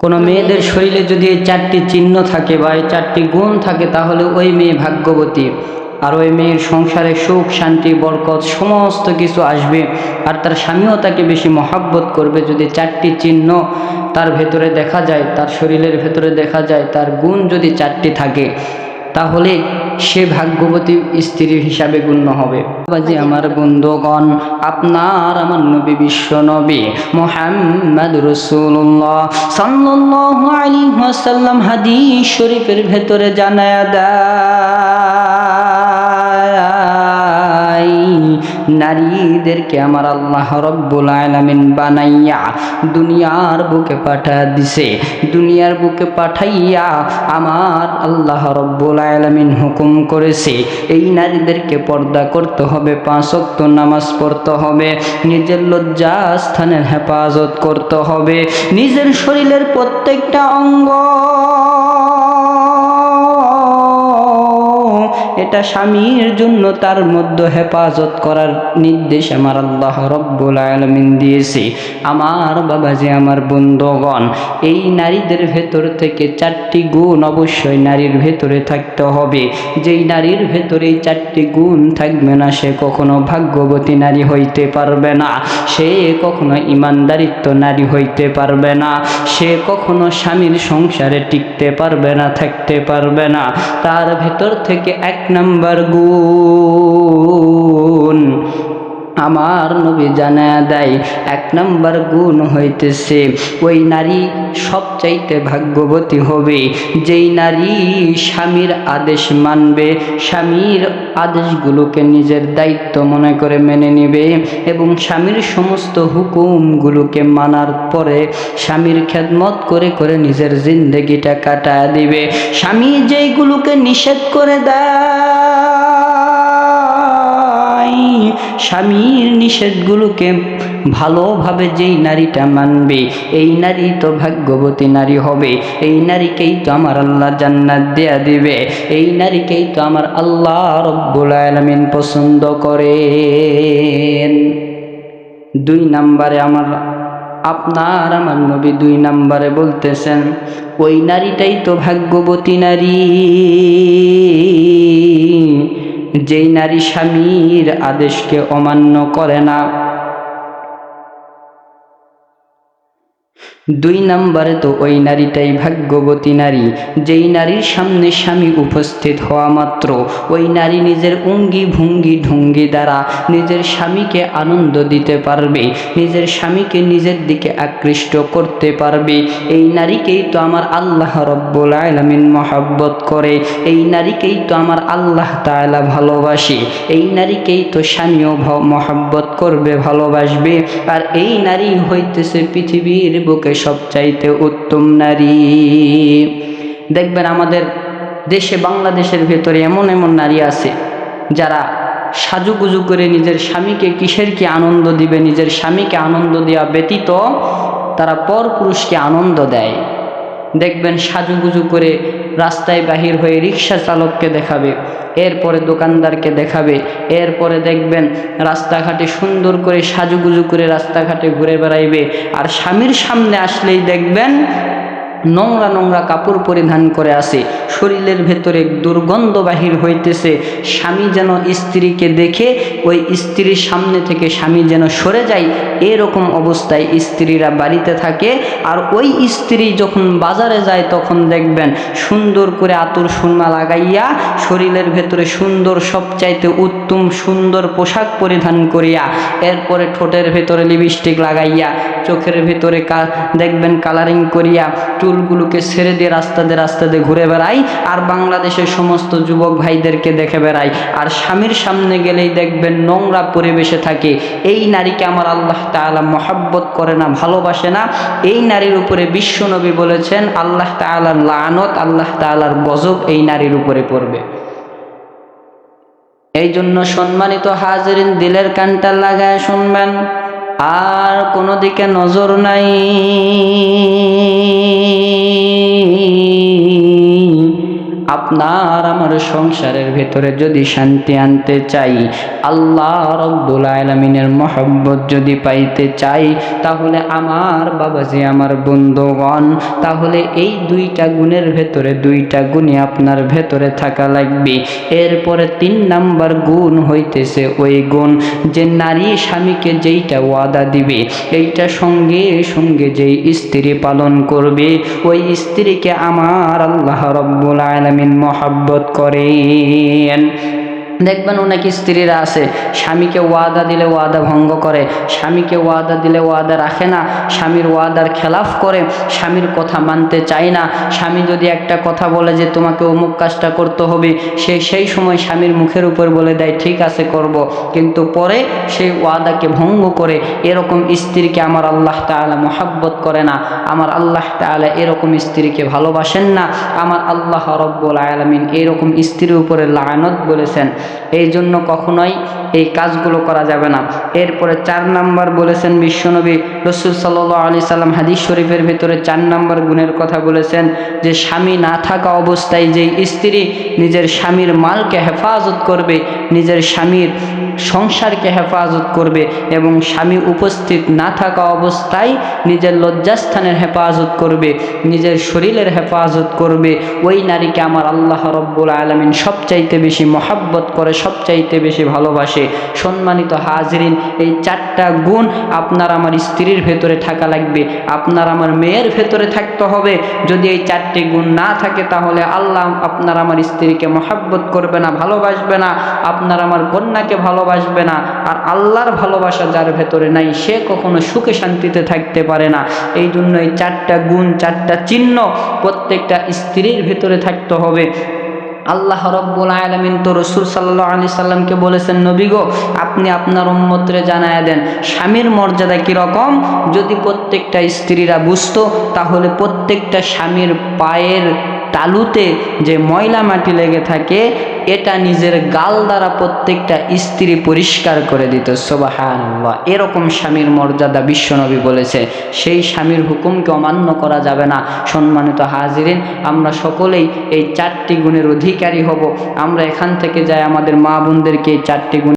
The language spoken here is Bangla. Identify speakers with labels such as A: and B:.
A: কোনো মেয়েদের শরীরে যদি এই 4টি চিহ্ন থাকে বা এই 4টি গুণ থাকে তাহলে ওই মেয়ে ভাগ্যবতী। আর ওই মেয়ের সংসারে সুখ শান্তি বরকত সমস্ত কিছু আসবে, আর তার স্বামীও তাকে বেশি মহাব্বত করবে। যদি 4টি চিহ্ন তার ভেতরে দেখা যায়, তার শরীরের ভেতরে দেখা যায়, তার গুণ যদি 4টি থাকে, তাহলে সে ভাগ্যবতী স্ত্রী হিসাবে গণ্য হবে। বাজি আমার বন্ধুগণ, আপনার আমার নবী বিশ্ব নবী মুহাম্মদ রাসূলুল্লাহ সাল্লাল্লাহু আলাইহি ওয়াসাল্লাম হাদিস শরীফের ভেতরে জানায়া দেয়, নারীদেরকে আমার আল্লাহ রব্বুল আলামিন বানাইয়া দুনিয়ার বুকে পাঠিয়ে দিছে। দুনিয়ার বুকে পাঠাইয়া আমার আল্লাহ রব্বুল আলামিন হুকুম করেছে এই নারীদেরকে পর্দা করতে হবে, 5 ওয়াক্ত নামাজ পড়তে হবে, নিজের লজ্জা স্থানের হেফাজত করতে হবে, নিজের শরীরের প্রত্যেকটা অঙ্গ এটা স্বামীর জন্য তার মধ্যে হেফাজত করার নির্দেশ আমার আল্লাহ রব্বুল আলামিন দিয়েছে। আমার বাবাজি আমার বন্ধুগণ, এই নারীদের ভেতর থেকে 4টি গুণ অবশ্যই নারীর ভেতরে থাকতে হবে। যেই নারীর ভেতরে এই 4টি গুণ থাকবে না, সে কখনো ভাগ্যবতী নারী হইতে পারবে না, সে কখনো ইমানদারিত্ব নারী হইতে পারবে না, সে কখনো স্বামীর সংসারে টিকতে পারবে না, থাকতে পারবে না। তার ভেতর থেকে 1 নাম্বার গুণ আমার নবী জানায়া দেয়, 1 নাম্বার গুণ হইতেছে ওই নারী সবচাইতে ভাগ্যবতী হবে যেই নারী স্বামীর আদেশ মানবে, স্বামীর আদেশগুলোকে নিজের দায়িত্ব মনে করে মেনে নেবে এবং স্বামীর সমস্ত হুকুমগুলোকে মানার পরে স্বামীর খেদমত করে করে নিজের জিন্দেগিটা কাটায় দিবে। স্বামী যেইগুলোকে নিষেধ করে দেয়, স্বামীর নিষেধগুলোকে ভালোভাবে যেই নারীটা মানবে, এই নারী তো ভাগ্যবতী নারী হবে। এই নারীকেই তো আমার আল্লাহ জান্নাত দেয়া দিবে, এই নারীকেই তো আমার আল্লাহ রব্বুল আলামিন পছন্দ করেন। 2 নাম্বারে আপনার আমার নবী 2 নাম্বারে বলতেছেন, ওই নারীটাই তো ভাগ্যবতী নারী যেই নারী স্বামীর আদেশকে অমান্য করে না। 2 নাম্বারে তো ওই নারীটাই ভাগ্যবতী নারী যেই নারীর সামনে স্বামী উপস্থিত হওয়া মাত্র ওই নারী নিজের অঙ্গি ভঙ্গি ঢঙ্গি দ্বারা নিজের স্বামীকে আনন্দ দিতে পারবে, নিজের স্বামীকে নিজের দিকে আকৃষ্ট করতে পারবে। এই নারীকেই তো আমার আল্লাহ রব্বুল আলামিন মহব্বত করে, এই নারীকেই তো আমার আল্লাহ তাআলা ভালোবাসে, এই নারীকেই তো স্বামীও মহব্বত করবে, ভালোবাসবে। আর এই নারী হইতেছে পৃথিবীর বুকে সবচাইতে উত্তম নারী। দেখবেন আমাদের দেশে বাংলাদেশের ভেতরে এমন এমন নারী আছে যারা সাজুগুজু করে নিজের স্বামীকে কিসের কি আনন্দ দিবে, নিজের স্বামীকে আনন্দ দেওয়া ব্যতীত তারা পরপুরুষকে আনন্দ দেয়। দেখবেন সাজুগুজু করে রাস্তায় বাহির হয়ে রিক্সা চালককে দেখাবে, এরপরে দোকানদারকে দেখাবে, এরপরে দেখবেন রাস্তাঘাটে সুন্দর করে সাজুগুজু করে রাস্তাঘাটে ঘুরে বেড়াইবে। আর স্বামীর সামনে আসলেই দেখবেন নোংরা নোংরা কাপড় পরিধান করে আসে, শরীরের ভেতরে দুর্গন্ধ বাহির হইতেছে। স্বামী যেন স্ত্রীকে দেখে ওই স্ত্রীর সামনে থেকে স্বামী যেন সরে যায়, এরকম অবস্থায় স্ত্রীরা বাড়িতে থাকে। আর ওই স্ত্রী যখন বাজারে যায় তখন দেখবেন সুন্দর করে আতর সুরমা লাগাইয়া শরীরের ভেতরে সুন্দর সবচাইতে উত্তম সুন্দর পোশাক পরিধান করিয়া, এরপরে ঠোঁটের ভেতরে লিপস্টিক লাগাইয়া, চোখের ভেতরে দেখবেন কালারিং করিয়া, চুলগুলোকে ছেড়ে দিয়ে রাস্তা দিয়ে ঘুরে বেড়াই। আর বাংলাদেশের সমস্ত যুবক ভাইদেরকে দেখে বেড়াই। আর স্বামীর সামনে গেলেই দেখবেন নোংরা পরিবেশে থাকে। এই নারীকে আমার আল্লাহ তাআলা মহব্বত করে না, ভালোবাসে না। এই নারীর উপরে বিশ্বনবী বলেছেন আল্লাহ তাআলার লানত, আল্লাহ তাআলার গজব এই নারীর উপরে পড়বে। এই জন্য সম্মানিত হাজিরিন, দিলের কানটা লাগায় শুনবেন, আর কোনো দিকে নজর নাই। আপনার আপনার আমার সংসারের ভেতরে যদি শান্তি আনতে চাই, আল্লাহ রব্বুল আলামিনের মহব্বত যদি পাইতে চাই, তাহলে আমার বাবাজি, আমার বন্ধুগণ, তাহলে এই দুইটা গুণের ভেতরে দুইটা গুণই আপনার ভেতরে থাকা লাগবে। এরপরে 3 নাম্বার গুণ হইতেছে ওই গুণ যে নারী স্বামীকে যেইটা ওয়াদা দিবে, এইটা সঙ্গে সঙ্গে যেই স্ত্রী পালন করবে, ওই স্ত্রীকে আমার আল্লাহ রব্বুল আলামিন মহব্বত করেন। দেখবেন অনেক স্ত্রীরা আছে, স্বামীকে ওয়াদা দিলে ওয়াদা ভঙ্গ করে, স্বামীকে ওয়াদা দিলে ওয়াদা রাখে না, স্বামীর ওয়াদার খেলাফ করে, স্বামীর কথা মানতে চায় না। স্বামী যদি একটা কথা বলে যে তোমাকে অমুক কাজটা করতে হবে, সেই সময় স্বামীর মুখের উপর বলে দেয় ঠিক আছে করব, কিন্তু পরে সেই ওয়াদাকে ভঙ্গ করে। এরকম স্ত্রীকে আমার আল্লাহ তাআলা মহব্বত করে না, আমার আল্লাহ তাআলা এরকম স্ত্রীকে ভালোবাসেন না। আমার আল্লাহ রব্বুল আলামিন এরকম স্ত্রীর উপরে লানত বলেছেন। এই জন্য কখনোই এই কাজগুলো করা যাবে না। এরপরে 4 নাম্বার বলেছেন বিশ্বনবী রাসূল সাল্লাল্লাহু আলাইহি সাল্লাম, হাদিস শরীফের ভিতরে 4 নাম্বার গুণের কথা বলেছেন যে স্বামী না থাকা অবস্থায় যেই স্ত্রী নিজের স্বামীর মালকে হেফাজত করবে, নিজের স্বামীর সংসারকে হেফাজত করবে এবং স্বামী উপস্থিত না থাকা অবস্থায় নিজের লজ্জাস্থানের হেফাজত করবে, নিজের শরীরের হেফাজত করবে, ওই নারীকে আমার আল্লাহ রব্বুল আলামিন সবচাইতে বেশি মহব্বত করে, সবচাইতে বেশি ভালোবাসে। সম্মানিত হাজিরিন, এই 4টা গুণ আপনার আমার স্ত্রীর ভেতরে থাকা লাগবে, আপনার আমার মেয়ের ভেতরে থাকতে হবে। যদি এই 4টি গুণ না থাকে, তাহলে আল্লাহ আপনার আমার স্ত্রীকে মহব্বত করবে না, ভালোবাসবে না, আপনার আমার কন্যাকে ভালোবাসবে না। আর আল্লাহর ভালোবাসা যার ভেতরে নাই, সে কখনো সুখে শান্তিতে থাকতে পারে না। এই জন্য এই 4টা গুণ, 4টা চিহ্ন প্রত্যেকটা স্ত্রীর ভেতরে থাকতে হবে। আল্লাহ রব্বুল আলামিন তো রাসূল সাল্লাল্লাহু আলাইহি সাল্লামকে বলেছেন, নবী গো, আপনি আপনার উম্মতরে জানায়া দেন স্বামীর মর্যাদা কীরকম। যদি প্রত্যেকটা স্ত্রীরা বুঝতো, তাহলে প্রত্যেকটা স্বামীর পায়ের তালুতে যে ময়লা মাটি লেগে থাকে, এটা নিজের গাল দ্বারা প্রত্যেকটা স্ত্রী পরিষ্কার করে দিত। সুবহানাল্লাহ, এরকম স্বামীর মর্যাদা বিশ্বনবী বলেছে। সেই স্বামীর হুকুমকে অমান্য করা যাবে না। সম্মানিত হাজিরিন, আমরা সকলেই এই 4টি গুণের অধিকারী হব। আমরা এখান থেকে যাই আমাদের মা বোনদেরকে এই 4টি গুণ